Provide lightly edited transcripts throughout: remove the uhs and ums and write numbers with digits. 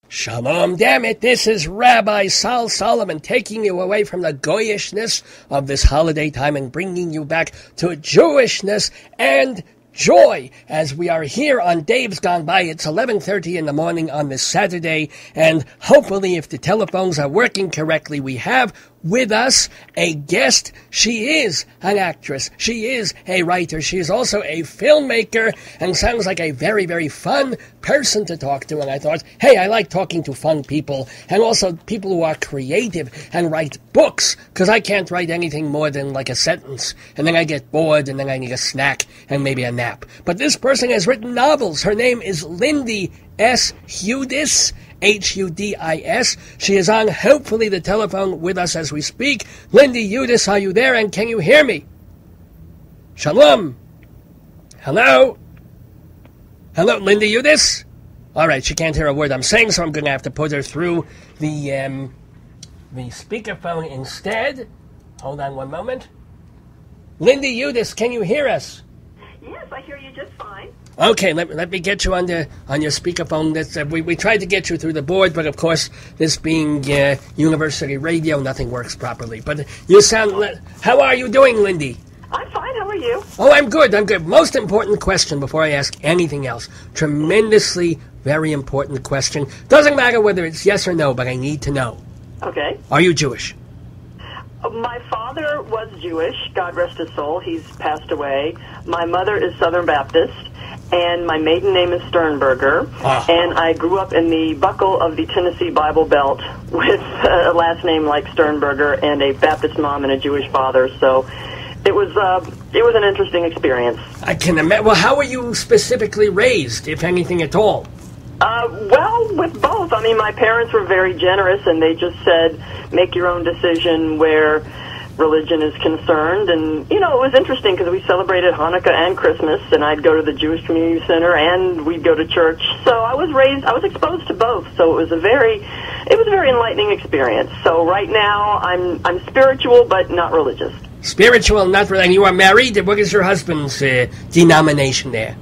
Shalom, damn it, this is Rabbi Sol Solomon taking you away from the goyishness of this holiday time and bringing you back to Jewishness and joy as we are here on Dave's Gone By. It's 11:30 in the morning on this Saturday, and hopefully if the telephones are working correctly, we have with us a guest. She is an actress. She is a writer. She is also a filmmaker and sounds like a very, very fun person to talk to. And I thought, hey, I like talking to fun people and also people who are creative and write books, because I can't write anything more than like a sentence. And then I get bored and then I need a snack and maybe a nap. But this person has written novels. Her name is Lindy S. Hudis. Hudis. She is on, hopefully, the telephone with us as we speak. Lindy Hudis, are you there, and can you hear me? Shalom. Hello? Hello, Lindy Hudis? All right, she can't hear a word I'm saying, so I'm going to have to put her through the speakerphone instead. Hold on one moment. Lindy Hudis, can you hear us? Yes, I hear you just fine. Okay, let me get you on your speakerphone. We tried to get you through the board, but of course, this being university radio, nothing works properly. But you sound... How are you doing, Lindy? I'm fine. How are you? Oh, I'm good. Most important question before I ask anything else. Tremendously very important question. Doesn't matter whether it's yes or no, but I need to know. Okay. Are you Jewish? My father was Jewish. God rest his soul. He's passed away. My mother is Southern Baptist. And my maiden name is Sternberger, and I grew up in the buckle of the Tennessee Bible Belt with a last name like Sternberger and a Baptist mom and a Jewish father, so it was an interesting experience. I can imagine. Well, how were you specifically raised, if anything at all? Well, with both. I mean, my parents were very generous, and they just said, make your own decision where religion is concerned. And, you know, it was interesting because we celebrated Hanukkah and Christmas, and I'd go to the Jewish Community Center and we'd go to church. So I was exposed to both. So it was a very enlightening experience. So right now I'm spiritual but not religious. Spiritual, not religious. And you are married? What is your husband's denomination there?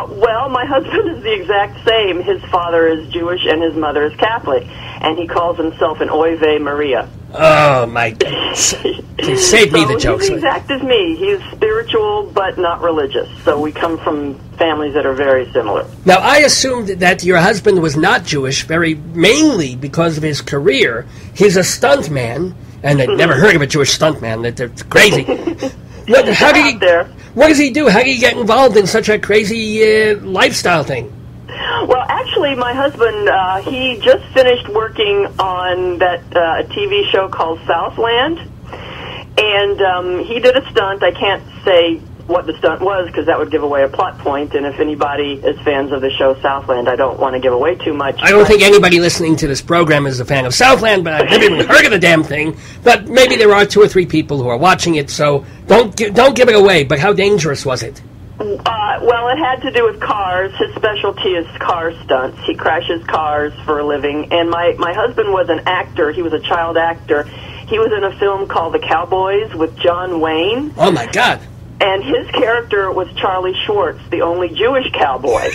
Well, my husband is the exact same. His father is Jewish and his mother is Catholic, and he calls himself an Oive Maria. Oh, my God. Save me the jokes. He's the exact as me. He's spiritual but not religious. So we come from families that are very similar. Now, I assumed that your husband was not Jewish, very mainly because of his career. He's a stuntman, and I'd never heard of a Jewish stuntman. That's crazy. What does he do? How did he get involved in such a crazy lifestyle thing? Well, actually, my husband, he just finished working on that TV show called Southland, and he did a stunt. I can't say what the stunt was because that would give away a plot point, and if anybody is fans of the show Southland, I don't want to give away too much. I don't think anybody listening to this program is a fan of Southland, but I've never even heard of the damn thing. But maybe there are 2 or 3 people who are watching it, so don't give it away. But how dangerous was it? Well, it had to do with cars. His specialty is car stunts. He crashes cars for a living. And my husband was an actor. He was a child actor. He was in a film called The Cowboys with John Wayne. Oh, my God. And his character was Charlie Schwartz, the only Jewish cowboy.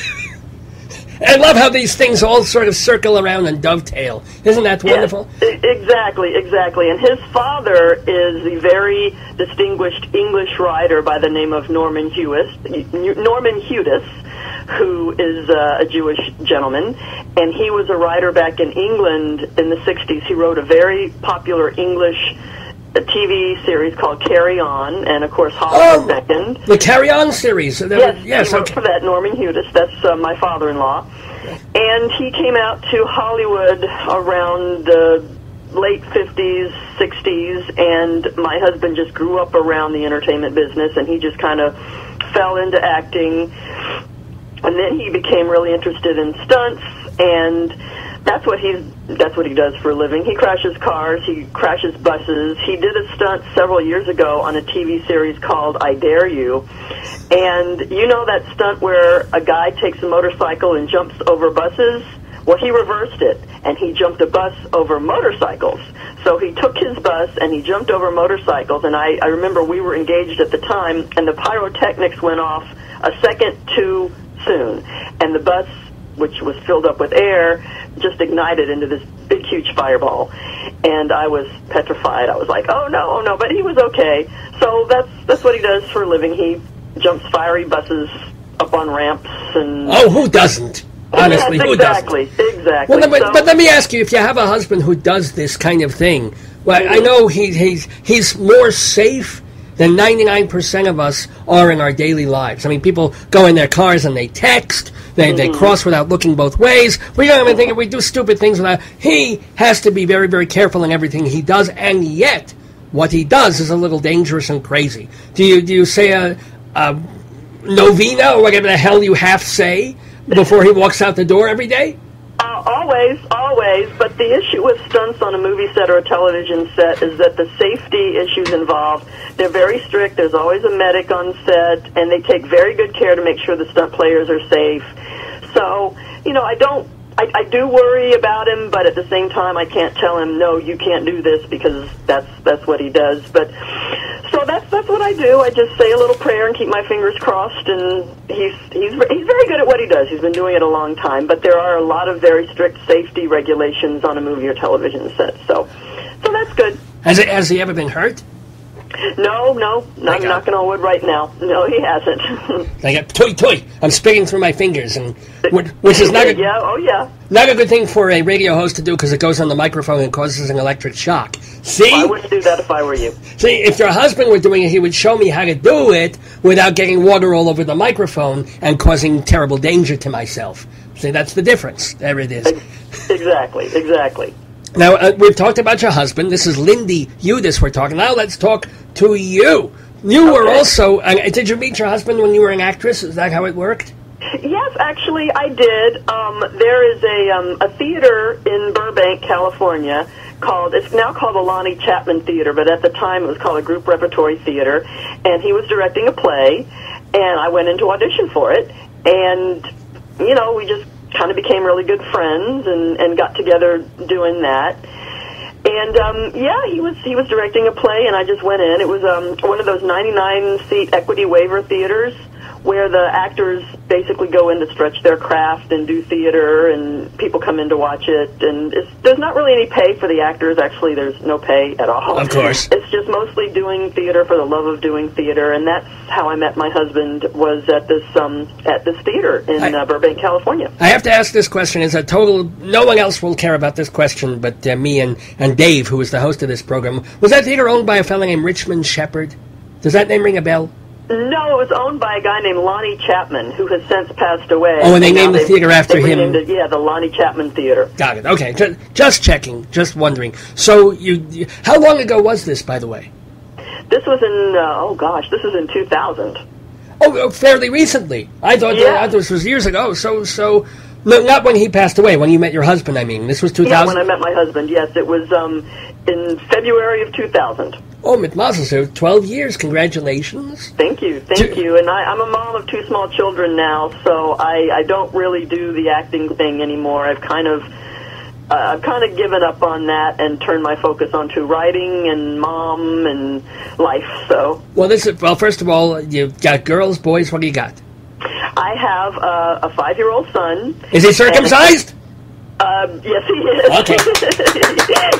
I love how these things all sort of circle around and dovetail. Isn't that wonderful? Yes, exactly. And his father is the very distinguished English writer by the name of Norman Hudis, who is a Jewish gentleman. And he was a writer back in England in the 60s. He wrote a very popular English TV series called Carry On, and of course Hollywood Beckoned. The Carry On series. Yes, he wrote for that, Norman Hudis. That's my father-in-law. And he came out to Hollywood around the late 50s, 60s, and my husband just grew up around the entertainment business, and he just kind of fell into acting. And then he became really interested in stunts, and that's what he does for a living. He crashes cars, he crashes buses. He did a stunt several years ago on a TV series called I Dare You. And you know that stunt where a guy takes a motorcycle and jumps over buses? Well, he reversed it, and he jumped a bus over motorcycles. So he took his bus and he jumped over motorcycles, and I remember we were engaged at the time, and the pyrotechnics went off a second too soon. And the bus, which was filled up with air, just ignited into this big, huge fireball. And I was petrified. I was like, oh no, but he was okay. So that's what he does for a living. He jumps fiery buses up on ramps and... Oh, who doesn't? Honestly, yes, who doesn't? Exactly. Well, but let me ask you, if you have a husband who does this kind of thing, well, I know he's more safe than 99% of us are in our daily lives. I mean, people go in their cars and they text, they cross without looking both ways. We don't even think we do stupid things without... He has to be very, very careful in everything he does, and yet what he does is a little dangerous and crazy. Do you say a novena or whatever the hell you have to say before he walks out the door every day? Always. But the issue with stunts on a movie set or a television set is that the safety issues involved, they're very strict. There's always a medic on set, and they take very good care to make sure the stunt players are safe. So, I do worry about him, but at the same time, I can't tell him, no, you can't do this, because that's what he does. But so that's what I do. I just say a little prayer and keep my fingers crossed. And he's very good at what he does. He's been doing it a long time. But there are a lot of very strict safety regulations on a movie or television set. So that's good. Has he ever been hurt? No, I'm knocking on wood right now. No, he hasn't. I got toy. I'm spitting through my fingers, and which is not a, not a good thing for a radio host to do, because it goes on the microphone and causes an electric shock. See? I wouldn't do that if I were you. See, if your husband were doing it, he would show me how to do it without getting water all over the microphone and causing terrible danger to myself. See, that's the difference. There it is. Exactly. Now, we've talked about your husband. This is Lindy Hudis we're talking. Now let's talk to you. You were also... did you meet your husband when you were an actress? Is that how it worked? Yes, actually, I did. There is a theater in Burbank, California, it's now called the Lonnie Chapman Theater, but at the time it was called a group repertory theater, and he was directing a play, and I went in to audition for it, and, we just kind of became really good friends and got together doing that. And he was directing a play, and I just went in. It was one of those 99-seat equity waiver theaters where the actors basically go in to stretch their craft and do theater, and people come in to watch it. And there's not really any pay for the actors. Actually, there's no pay at all. Of course. It's just mostly doing theater for the love of doing theater, and that's how I met my husband, was at this theater in Burbank, California. I have to ask this question. It's a total... No one else will care about this question but me and Dave, who is the host of this program. Was that theater owned by a fellow named Richmond Shepard? Does that name ring a bell? No, it was owned by a guy named Lonnie Chapman, who has since passed away. Oh, and they named the theater after him. The Lonnie Chapman Theater. Got it. Okay, just checking, just wondering. So, how long ago was this, by the way? This was in, this was in 2000. Oh, fairly recently. I thought this was years ago. So, not when he passed away. When you met your husband, I mean, this was 2000. Yeah, when I met my husband. Yes, it was in February of 2000. Oh, mit Mazel, so 12 years. Congratulations. Thank you. And I'm a mom of 2 small children now, so I don't really do the acting thing anymore. I've kind of given up on that and turned my focus onto writing and mom and life. So. Well, first of all, you've got girls, boys. What do you got? I have a 5-year-old son. Is he circumcised? Yes, he is. Okay.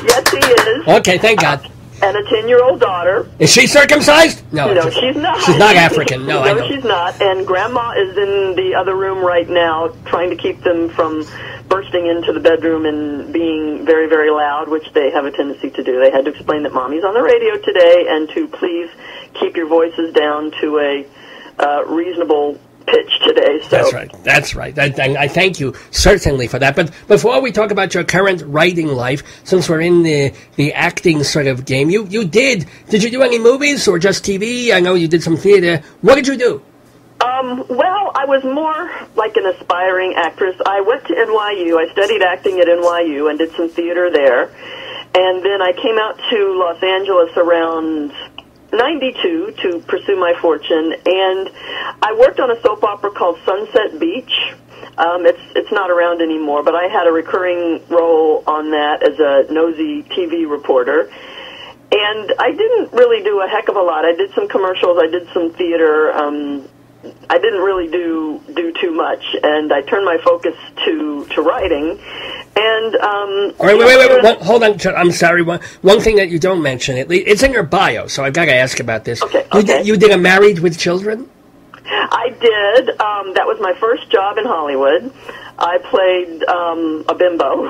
Yes, he is. Okay, thank God. And a 10-year-old daughter. Is she circumcised? No, she's not. She's not African. No, I know. She's not. And Grandma is in the other room right now, trying to keep them from bursting into the bedroom and being very, very loud, which they have a tendency to do. They had to explain that Mommy's on the radio today, and to please keep your voices down to a reasonable pitch today. So. That's right. I thank you certainly for that. But before we talk about your current writing life, since we're in the acting sort of game, did you do any movies or just TV? I know you did some theater. What did you do? Well, I was more like an aspiring actress. I went to NYU. I studied acting at NYU and did some theater there. And then I came out to Los Angeles around 92 to pursue my fortune, and I worked on a soap opera called Sunset Beach. It's not around anymore, but I had a recurring role on that as a nosy TV reporter. And I didn't really do a heck of a lot. I did some commercials, I did some theater. I didn't really do too much, and I turned my focus to writing. And all right, wait. Hold on. I'm sorry. One thing that you don't mention, it's in your bio, so I've got to ask about this. Okay. You did a Married with Children? I did. That was my first job in Hollywood. I played a bimbo.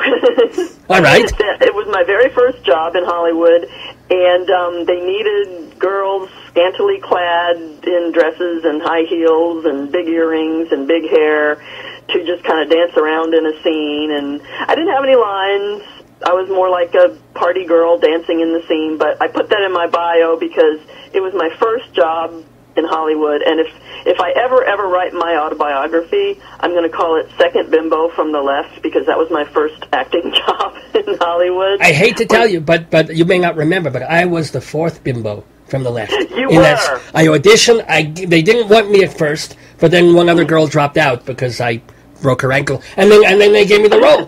All right. It was my very first job in Hollywood, and they needed girls scantily clad in dresses and high heels and big earrings and big hair to just kind of dance around in a scene. And I didn't have any lines. I was more like a party girl dancing in the scene, but I put that in my bio because it was my first job in Hollywood, and if I ever write my autobiography, I'm going to call it Second Bimbo from the Left, because that was my first acting job in Hollywood. I hate to tell you, but you may not remember, but I was the fourth bimbo from the left. You were. I auditioned. They didn't want me at first, but then one other girl dropped out because I broke her ankle, and then they gave me the role.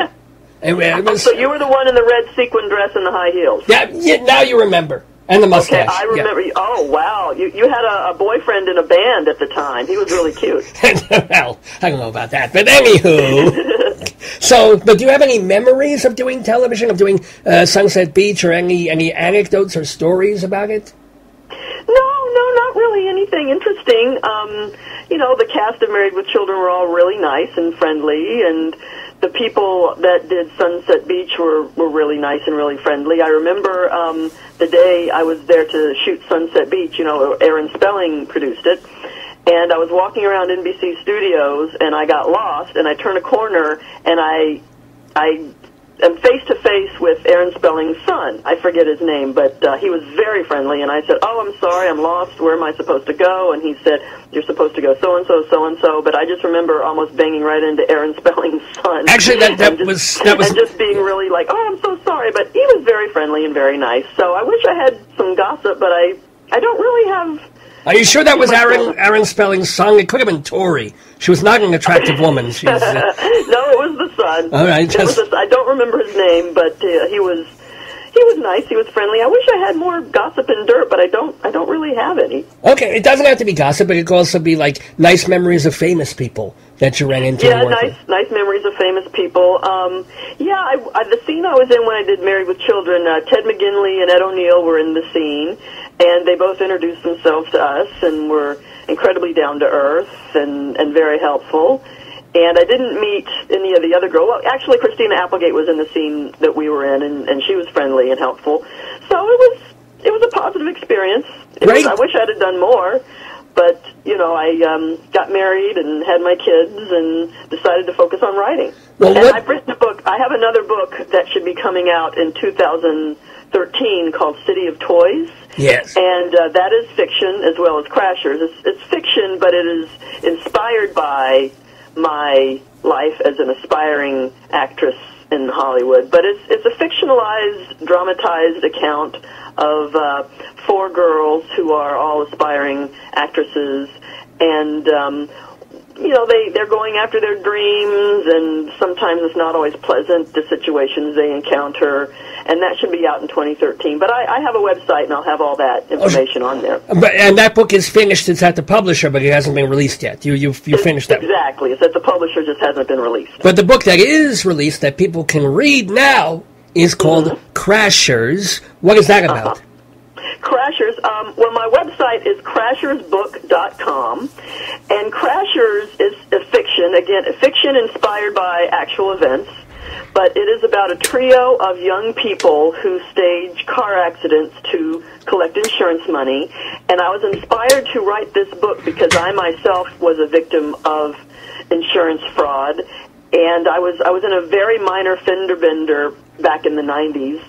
So you were the one in the red sequin dress and the high heels. Yeah, now you remember. And the mustache. Okay, I remember. Yeah. Oh, wow. You had a boyfriend in a band at the time. He was really cute. Well, I don't know about that. But anywho. But do you have any memories of doing television, of doing Sunset Beach, or any anecdotes or stories about it? No, not really anything interesting. The cast of Married with Children were all really nice and friendly, and the people that did Sunset Beach were really nice and really friendly. I remember the day I was there to shoot Sunset Beach, Aaron Spelling produced it, and I was walking around NBC Studios, and I got lost, and I turned a corner, and I am face-to-face with Aaron Spelling's son. I forget his name, but he was very friendly, and I said, "Oh, I'm sorry, I'm lost. Where am I supposed to go?" And he said, "You're supposed to go so-and-so, so-and-so," but I just remember almost banging right into Aaron Spelling's son. Actually, that was... And just being really like, "Oh, I'm so sorry," but he was very friendly and very nice. So I wish I had some gossip, but I don't really have... Are you sure that was Aaron Spelling's son? It could have been Tori. She was not an attractive woman. She was, No, it was the son. All right. I don't remember his name, but he was nice. He was friendly. I wish I had more gossip and dirt, but I don't really have any. Okay, it doesn't have to be gossip, but it could also be like nice memories of famous people that you ran into. Yeah, nice memories of famous people. The scene I was in when I did Married with Children, Ted McGinley and Ed O'Neill were in the scene, and they both introduced themselves to us and were incredibly down to earth and very helpful. And I didn't meet any of the other girls. Well, actually, Christina Applegate was in the scene that we were in, and she was friendly and helpful. So it was a positive experience. I wish I'd have done more, but I got married and had my kids and decided to focus on writing. And I've written a book. I have another book that should be coming out in 2013 called City of Toys. Yes. And that is fiction as well as Crashers. It's fiction, but it is inspired by my life as an aspiring actress in Hollywood. But it's a fictionalized, dramatized account of 4 girls who are all aspiring actresses, and they're going after their dreams, and sometimes it's not always pleasant, the situations they encounter, and that should be out in 2013. But I have a website, and I'll have all that information on there. And that book is finished. It's at the publisher, but it hasn't been released yet. You finished that. Exactly. It's at the publisher, just hasn't been released. But the book that is released that people can read now is called Crashers. What is that about? Crashers. Well, my website is crashersbook.com, and Crashers is a fiction. Again, a fiction inspired by actual events, but it is about a trio of young people who stage car accidents to collect insurance money. And I was inspired to write this book because I myself was a victim of insurance fraud, and I was in a very minor fender bender back in the 90s.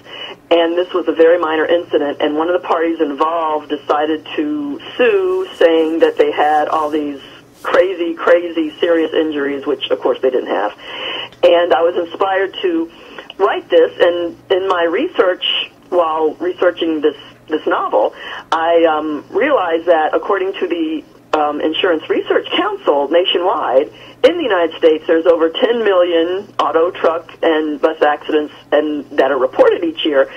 And this was a very minor incident, and one of the parties involved decided to sue, saying that they had all these crazy serious injuries, which, of course, they didn't have. And I was inspired to write this, and in my research, while researching this novel, I realized that according to the Insurance Research Council nationwide, in the United States, there's over 10 million auto, truck, and bus accidents that are reported each year.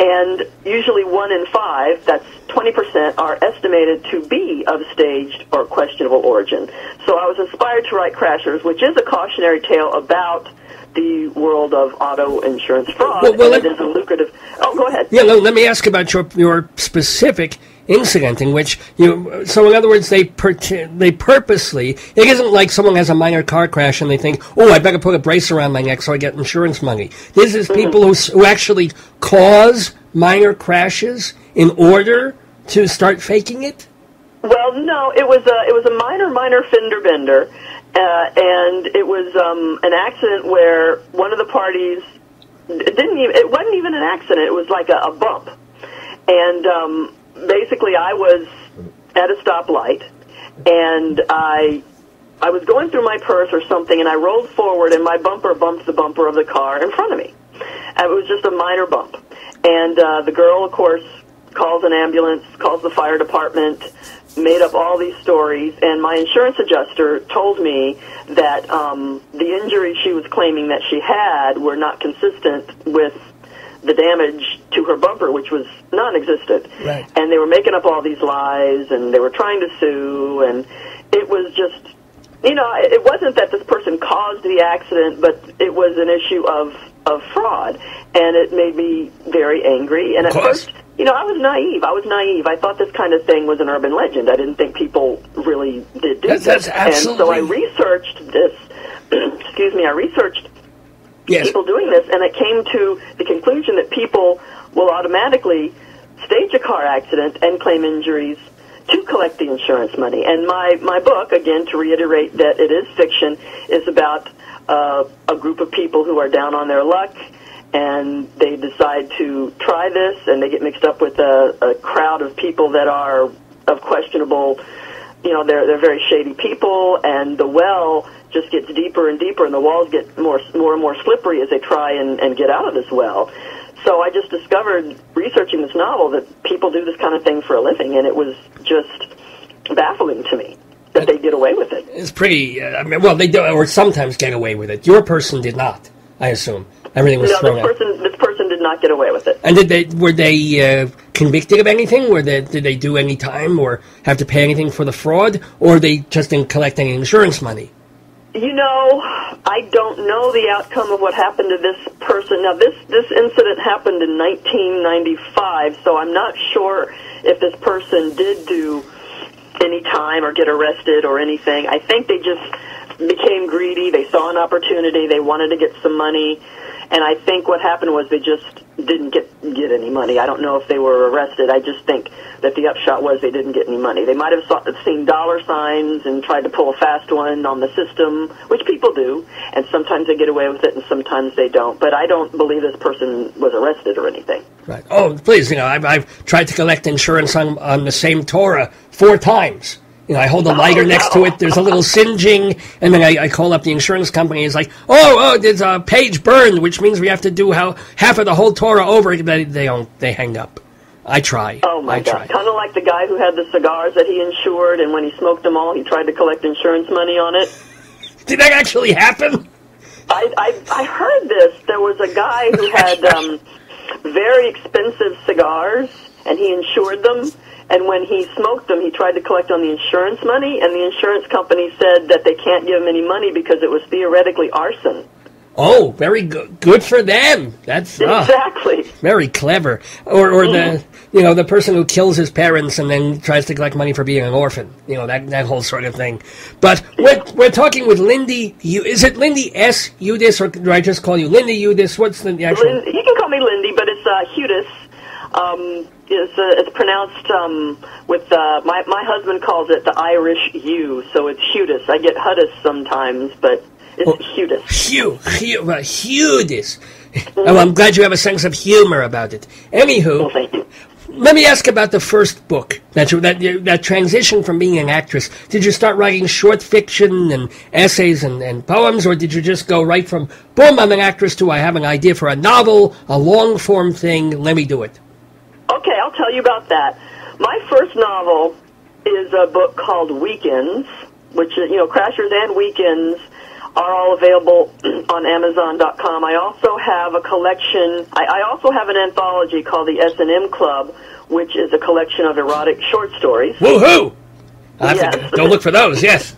And usually 1 in 5, that's 20%, are estimated to be of staged or questionable origin. So I was inspired to write Crashers, which is a cautionary tale about the world of auto insurance fraud. Well, it is a lucrative. Oh, go ahead. Yeah, no, let me ask about your specific incident in which so in other words, they purposely, it isn't like someone has a minor car crash and they think, oh, I better put a brace around my neck so I get insurance money. This is people who actually cause minor crashes in order to start faking it? Well, no, it was a minor fender bender, and it was an accident where one of the parties it wasn't even an accident. It was like a bump, and basically I was at a stoplight, and I was going through my purse or something, and I rolled forward, and my bumper bumped the bumper of the car in front of me. And it was just a minor bump, and the girl, of course, calls an ambulance, calls the fire department, made up all these stories, and my insurance adjuster told me that the injuries she was claiming that she had were not consistent with the damage to her bumper, which was non-existent. Right. And they were making up all these lies, and they were trying to sue, and it was just, it wasn't that this person caused the accident, but it was an issue of fraud, and it made me very angry. And at first, I was naive. I thought this kind of thing was an urban legend. I didn't think people really did do this. That's absolutely. And so I researched this. Excuse me. I researched people doing this, and I came to the conclusion that people will automatically stage a car accident and claim injuries to collect the insurance money. And my book, again, to reiterate that it is fiction, is about a group of people who are down on their luck, and they decide to try this, and they get mixed up with a crowd of people that are of questionable, they're very shady people, and the well just gets deeper and deeper, and the walls get more and more slippery as they try and get out of this well. So I just discovered, researching this novel, that people do this kind of thing for a living, and it was just baffling to me that they get away with it. It's pretty, they do, or sometimes get away with it. Your person did not, I assume. Everything was thrown out. This person did not get away with it. And were they convicted of anything? Did they do any time or have to pay anything for the fraud? Or they just didn't collect any insurance money? I don't know the outcome of what happened to this person. Now, this incident happened in 1995, so I'm not sure if this person did do any time or get arrested or anything. I think they just became greedy. They saw an opportunity. They wanted to get some money. And I think what happened was they just didn't get any money. I don't know if they were arrested. I just think that the upshot was they didn't get any money. They might have seen dollar signs and tried to pull a fast one on the system, which people do, and sometimes they get away with it and sometimes they don't. But I don't believe this person was arrested or anything. Right. Oh, please, I've tried to collect insurance on the same Torah 4 times. I hold a lighter next to it. There's a little singeing, and then I call up the insurance company. It's like, there's a page burned, which means we have to do half of the whole Torah over. They hang up. I try. Oh my God! Kind of like the guy who had the cigars that he insured, and when he smoked them all, he tried to collect insurance money on it. Did that actually happen? I heard this. There was a guy who had very expensive cigars, and he insured them. And when he smoked them, he tried to collect on the insurance money, and the insurance company said that they can't give him any money because it was theoretically arson. Oh, very good. Good for them. That's exactly very clever. Or the person who kills his parents and then tries to collect money for being an orphan. That whole sort of thing. But we're talking with Lindy. Is it Lindy S. Hudis, or do I just call you Lindy Hudis? What's the actual? You can call me Lindy, but it's Hudis. It's pronounced with my husband calls it the Irish U, so it's Hudis. I get Hudis sometimes, but it's Hudis. Hudis. Oh, I'm glad you have a sense of humor about it. Anywho, well, thank you. Let me ask about the first book, that transition from being an actress. Did you start writing short fiction and essays and poems, or did you just go right from, boom, I'm an actress, to I have an idea for a novel, a long-form thing, let me do it? Okay, I'll tell you about that. My first novel is a book called Weekends, which, Crashers and Weekends are all available on Amazon.com. I also have a collection, I also have an anthology called the S&M Club, which is a collection of erotic short stories. Woohoo! Yes. Go look for those, yes.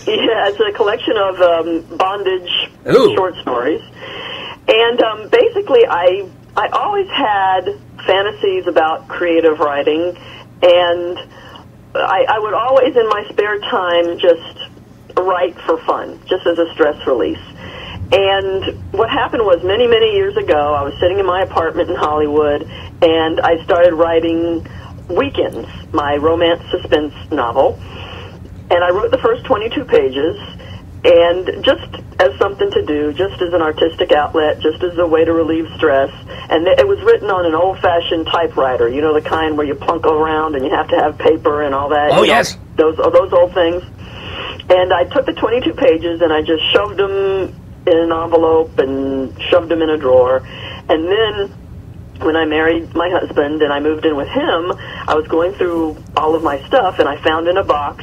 Yeah, it's a collection of bondage Ooh. short stories. And basically, I always had fantasies about creative writing, and I would always, in my spare time, just write for fun, just as a stress release. And what happened was, many, many years ago, I was sitting in my apartment in Hollywood, and I started writing Weekends, my romance suspense novel. And I wrote the first 22 pages, and just as something to do, just as an artistic outlet, just as a way to relieve stress. And it was written on an old-fashioned typewriter, you know, the kind where you plunk around and you have to have paper and all that. Oh, yes. Those old things. And I took the 22 pages and I just shoved them in an envelope and shoved them in a drawer. And then when I married my husband and I moved in with him, I was going through all of my stuff, and I found in a box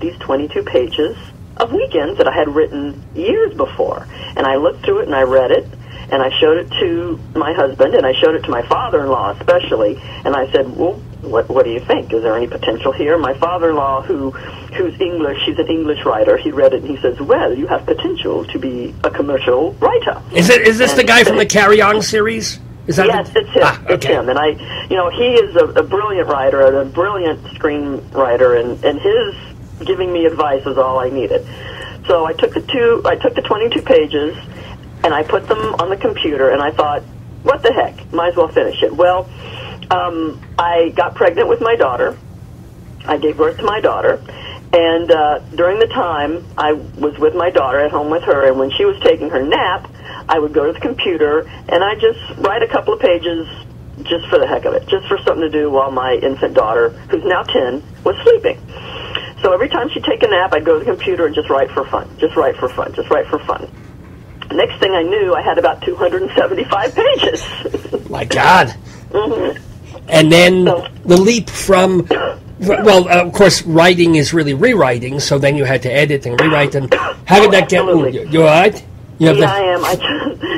these 22 pages of Weekends that I had written years before. And I looked through it and I read it, and I showed it to my husband, and I showed it to my father-in-law especially, and I said, well, what do you think? Is there any potential here? My father-in-law, who's English, he's an English writer, he read it and he says, well, you have potential to be a commercial writer. Is this the guy from the Carry On series? Is that yes, it's him. Okay. It's him. And he is a brilliant writer, a brilliant screenwriter, and his giving me advice was all I needed. So I took the 22 pages, and I put them on the computer, and I thought, what the heck? Might as well finish it. Well, I got pregnant with my daughter. I gave birth to my daughter. And during the time, I was with my daughter at home with her, and when she was taking her nap, I would go to the computer, and I just write a couple of pages just for the heck of it, just for something to do while my infant daughter, who's now 10, was sleeping. So every time she'd take a nap, I'd go to the computer and just write for fun, just write for fun, just write for fun. Next thing I knew, I had about 275 pages. My God. Mm-hmm. And then the leap from... Well, of course, writing is really rewriting, so then you had to edit and rewrite. And how did that get... You all right? I am. I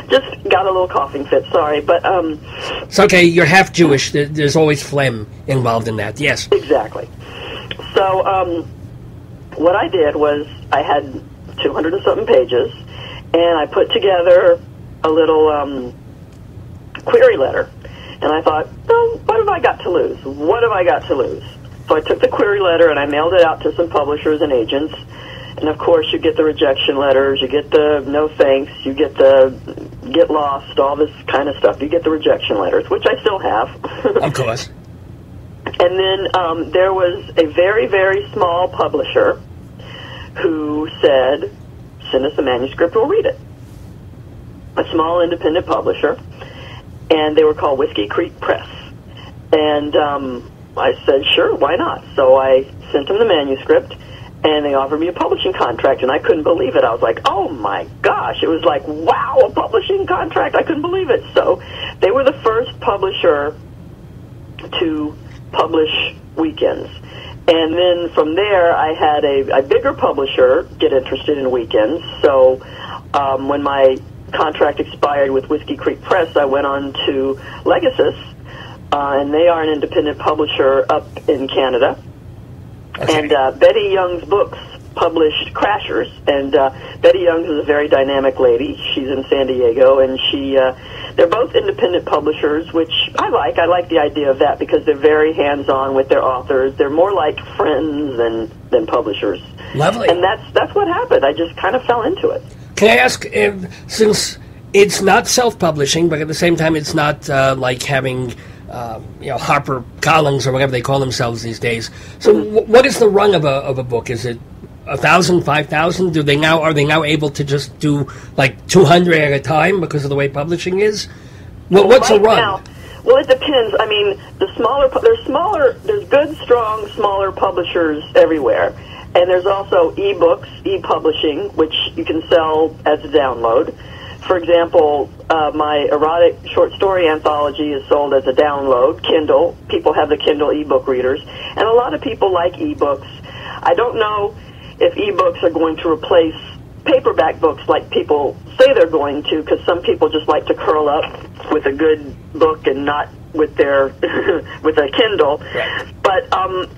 just got a little coughing fit, sorry. But it's okay, you're half Jewish. There's always phlegm involved in that, yes. Exactly. So what I did was I had 200 and something pages, and I put together a little query letter. And I thought, oh, what have I got to lose? What have I got to lose? So I took the query letter and I mailed it out to some publishers and agents. And of course, you get the rejection letters, you get the no thanks, you get the get lost, all this kind of stuff. You get the rejection letters, which I still have. Of course. And then there was a very, very small publisher who said, send us a manuscript, we'll read it. A small independent publisher. And they were called Whiskey Creek Press. And I said, sure, why not? So I sent them the manuscript, and they offered me a publishing contract, and I couldn't believe it. I was like, oh my gosh. It was like, wow, a publishing contract. I couldn't believe it. So they were the first publisher to publish Weekends. And then from there, I had a bigger publisher get interested in Weekends. So when my contract expired with Whiskey Creek Press, I went on to Legacy, and they are an independent publisher up in Canada. Okay. And Betty Young's books published Crashers, and Betty Young's is a very dynamic lady. She's in San Diego, and they're both independent publishers, which I like. I like the idea of that because they're very hands-on with their authors. They're more like friends than publishers. Lovely. And that's what happened. I just kind of fell into it. Can I ask, since it's not self-publishing, but at the same time it's not like having, Harper Collins or whatever they call themselves these days. So what is the run of a book? Is it 1,000, 5,000? Are they now able to just do like 200 at a time because of the way publishing is? What's a run? Now, well, it depends. I mean, there's good, strong, smaller publishers everywhere. And there's also e-books, e-publishing, which you can sell as a download. For example, my erotic short story anthology is sold as a download, Kindle. People have the Kindle e-book readers. And a lot of people like e-books. I don't know if e-books are going to replace paperback books like people say they're going to, because some people just like to curl up with a good book and not with their with a Kindle. Right. But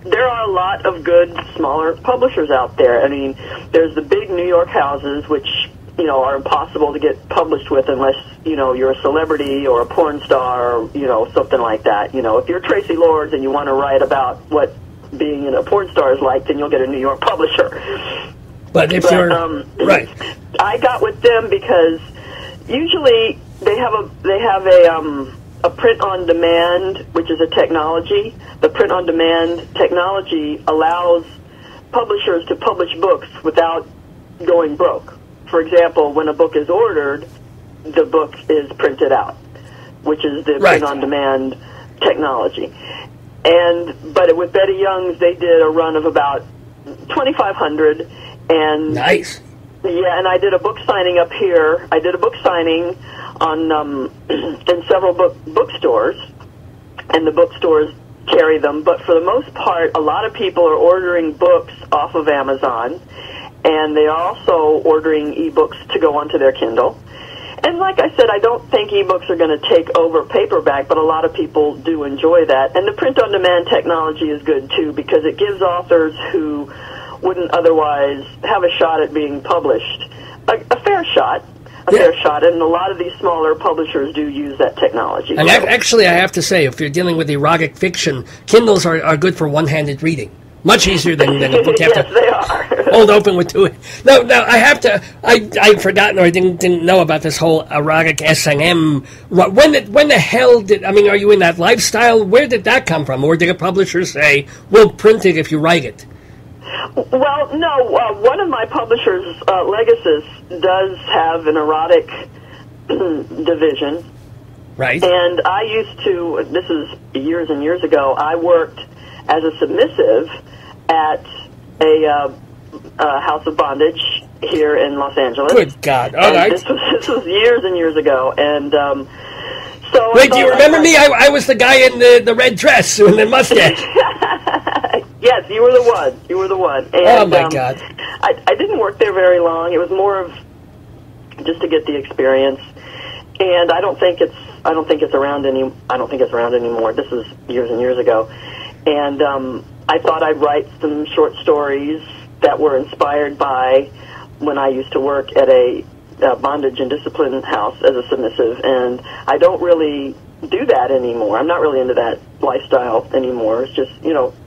there are a lot of good smaller publishers out there. I mean, there's the big New York houses, which are impossible to get published with unless you're a celebrity or a porn star or something like that. If you're Tracy Lords and you want to write about what being a porn star is like, then you'll get a New York publisher. But if you're right, I got with them because usually they have a print on demand, which is a technology. The print on demand technology allows publishers to publish books without going broke. For example, when a book is ordered, the book is printed out, which is the print on demand technology. But with Betty Young's, they did a run of about 2,500, and nice. Yeah, and I did a book signing up here. I did a book signing on in several bookstores, and the bookstores carry them. But for the most part, a lot of people are ordering books off of Amazon, and they are also ordering ebooks to go onto their Kindle. And like I said, I don't think ebooks are going to take over paperback, but a lot of people do enjoy that. And the print-on-demand technology is good, too, because it gives authors who wouldn't otherwise have a shot at being published a fair shot. And a lot of these smaller publishers do use that technology. And actually, I have to say, if you're dealing with erotic fiction, Kindles are good for one-handed reading. Much easier than a book. You have yes, they are. Hold open with two. No, I have to. I'd forgotten, or I didn't know about this whole erotic S&M. When the hell did? I mean, are you in that lifestyle? Where did that come from? Or did a publisher say, "We'll print it if you write it"? Well, no. One of my publishers, Legacy, does have an erotic division. Right. And I used to. This is years and years ago. I worked as a submissive at a house of bondage here in Los Angeles. Good God! All right. This was years and years ago, and so. Wait, do you remember me? I was the guy in the red dress and the mustache. Yes, you were the one. You were the one. And, oh my God! I didn't work there very long. It was more of just to get the experience, and I don't think it's around anymore. This is years and years ago. And I thought I'd write some short stories that were inspired by when I used to work at a bondage and discipline house as a submissive. And I don't really do that anymore. I'm not really into that lifestyle anymore. It's just,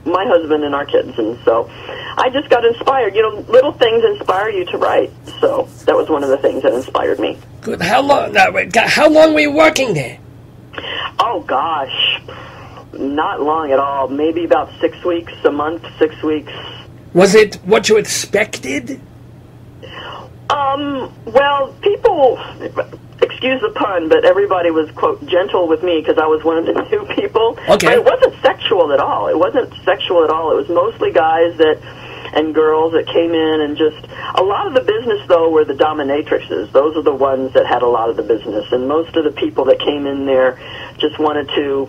my husband and our kids. And so I just got inspired. Little things inspire you to write. So that was one of the things that inspired me. Good. How long were you working there? Oh, gosh. Not long at all. Maybe about 6 weeks, a month, 6 weeks. Was it what you expected? Well, people, excuse the pun, but everybody was, quote, gentle with me because I was one of the new people. Okay. But it wasn't sexual at all. It wasn't sexual at all. It was mostly guys and girls that came in and just, a lot of the business, though, were the dominatrixes. Those are the ones that had a lot of the business. And most of the people that came in there just wanted to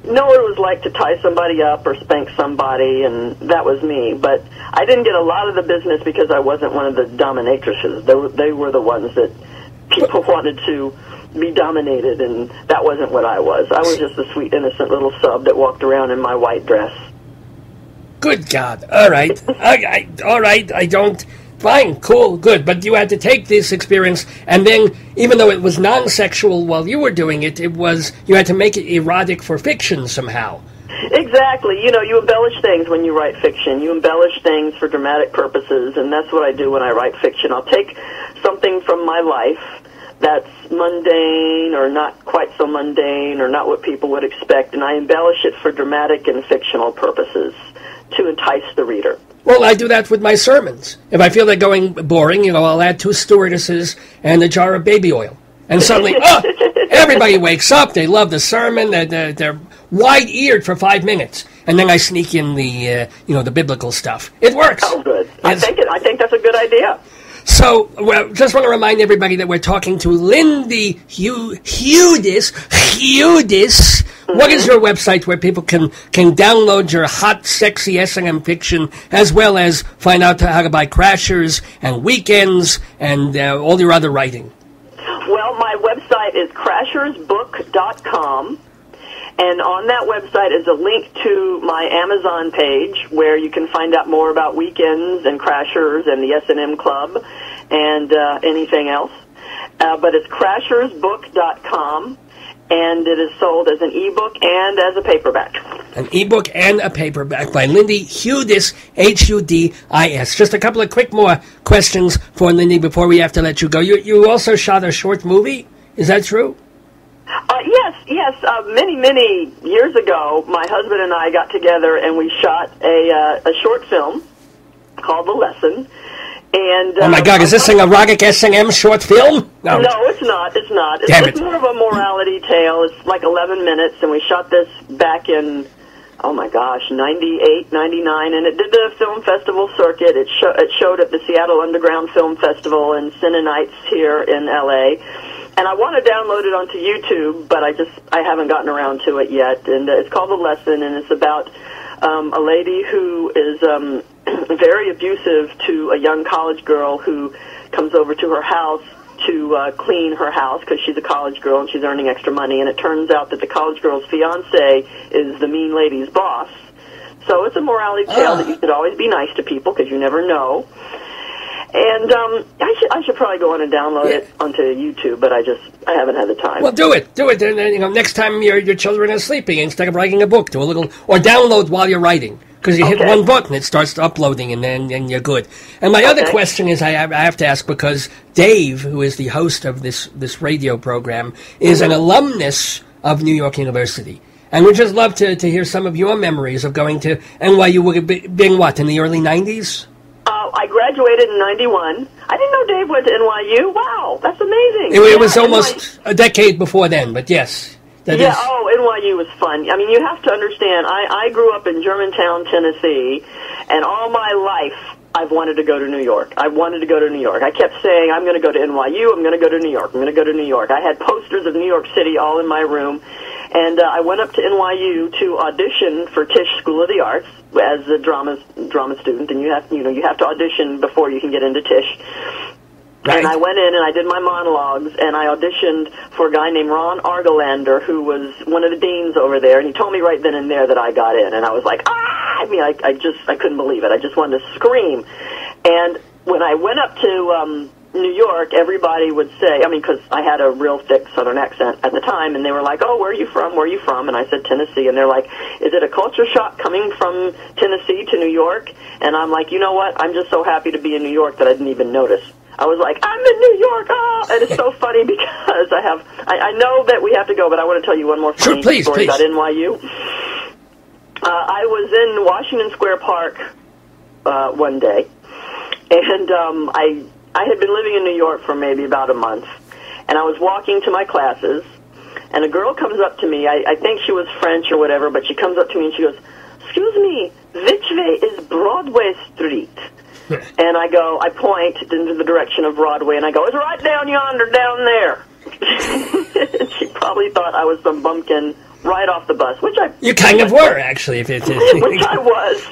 know what it was like to tie somebody up or spank somebody, and that was me. But I didn't get a lot of the business because I wasn't one of the dominatrixes. They were the ones that people wanted to be dominated, and that wasn't what I was. I was just a sweet, innocent little sub that walked around in my white dress. Good God. All right. All right. I don't... Fine, cool, good. But you had to take this experience, and then, even though it was non-sexual while you were doing it, you had to make it erotic for fiction somehow. Exactly. You embellish things when you write fiction. You embellish things for dramatic purposes, and that's what I do when I write fiction. I'll take something from my life that's mundane or not quite so mundane or not what people would expect, and I embellish it for dramatic and fictional purposes to entice the reader. Well, I do that with my sermons. If I feel they're going boring, I'll add 2 stewardesses and a jar of baby oil. And suddenly, everybody wakes up. They love the sermon. They're wide-eared for 5 minutes. And then I sneak in the biblical stuff. It works. Oh, good. I think that's a good idea. So, just want to remind everybody that we're talking to Lindy Hudis. Mm-hmm. What is your website where people can download your hot, sexy S&M fiction, as well as find out how to buy Crashers and Weekends and all your other writing? Well, my website is crashersbook.com, And on that website is a link to my Amazon page where you can find out more about weekends and Crashers and the S&M Club and anything else. But it's crashersbook.com, and it is sold as an ebook and as a paperback. An ebook and a paperback by Lindy Hudis, Hudis. Just a couple of quick more questions for Lindy before we have to let you go. You also shot a short movie? Is that true? Yes. Many years ago, my husband and I got together and we shot a short film called The Lesson. And oh my God, is this an erotic S&M short film? No, it's not. It's more of a morality tale. It's like 11 minutes, and we shot this back in, 98, 99, and it did the film festival circuit. It showed at the Seattle Underground Film Festival and Cine Nights here in L.A., and I want to download it onto YouTube, but I haven't gotten around to it yet. And it's called The Lesson, and it's about a lady who is very abusive to a young college girl who comes over to her house to clean her house because she's a college girl and she's earning extra money. And it turns out that the college girl's fiance is the mean lady's boss. So it's a morality tale that you should always be nice to people because you never know. And I should probably go on and download it onto YouTube, but I haven't had the time. Well, do it. And, next time your children are sleeping, instead of writing a book, do a little, or download while you're writing. Because you hit one button, it starts uploading, and then you're good. And my other question is, I have to ask, because Dave, who is the host of this radio program, is an alumnus of New York University. And we'd just love to hear some of your memories of going to NYU, being what, in the early 90s? I graduated in 91. I didn't know Dave went to NYU. Wow, that's amazing. It was almost a decade before then, but yes. NYU was fun. I mean, you have to understand, I grew up in Germantown, Tennessee, and all my life I've wanted to go to New York. I wanted to go to New York. I kept saying, I'm going to go to NYU, I'm going to go to New York, I'm going to go to New York. I had posters of New York City all in my room, and I went up to NYU to audition for Tisch School of the Arts as a drama student, and you have to audition before you can get into Tisch. Right. And I went in and I did my monologues, and I auditioned for a guy named Ron Argelander, who was one of the deans over there, and he told me right then and there that I got in, and I was like, I mean, I couldn't believe it. I just wanted to scream. And when I went up to New York, everybody would say, because I had a real thick Southern accent at the time, and they were like, oh, where are you from? Where are you from? And I said, Tennessee. And they're like, is it a culture shock coming from Tennessee to New York? And I'm like, you know what? I'm just so happy to be in New York that I didn't even notice. I was like, I'm in New York, and it's so funny because I know that we have to go, but I want to tell you one more funny story about NYU. I was in Washington Square Park one day, and I had been living in New York for maybe about a month, and I was walking to my classes, and a girl comes up to me. I think she was French or whatever, but she comes up to me and she goes, excuse me, which way is Broadway Street? And I point into the direction of Broadway, and I go, it's right down yonder, down there. And she probably thought I was some bumpkin right off the bus, which You kind of were, actually. Which I was.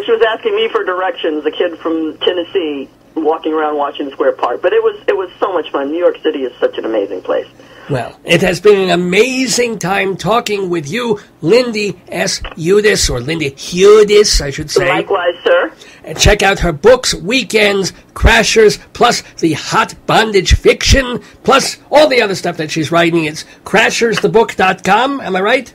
She was asking me for directions, a kid from Tennessee walking around Washington Square Park. But it was so much fun. New York City is such an amazing place. Well, it has been an amazing time talking with you, Lindy S. Hudis, or Lindy Hudis, I should say. Likewise, sir. And check out her books, Weekends, Crashers, plus the hot bondage fiction, plus all the other stuff that she's writing. It's crashersthebook.com, am I right?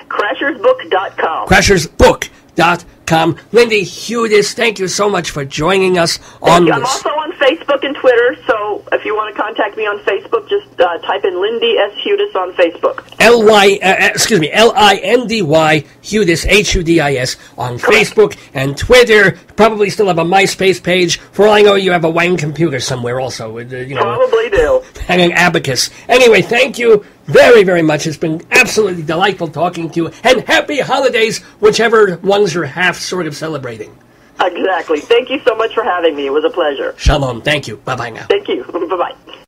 Crashersbook.com. Crashersbook.com. Lindy Hudis, thank you so much for joining us on this. I'm also on Facebook and Twitter, so if you want to contact me on Facebook, just type in Lindy S. Hudis on Facebook. Lindy Hudis, Hudis, on Facebook and Twitter. Probably still have a MySpace page. For all I know, you have a Wang computer somewhere also. Probably do. And an abacus. Anyway, thank you very, very much. It's been absolutely delightful talking to you. And happy holidays, whichever ones you're half sort of celebrating. Exactly. Thank you so much for having me. It was a pleasure. Shalom. Thank you. Bye-bye now. Thank you. Bye-bye.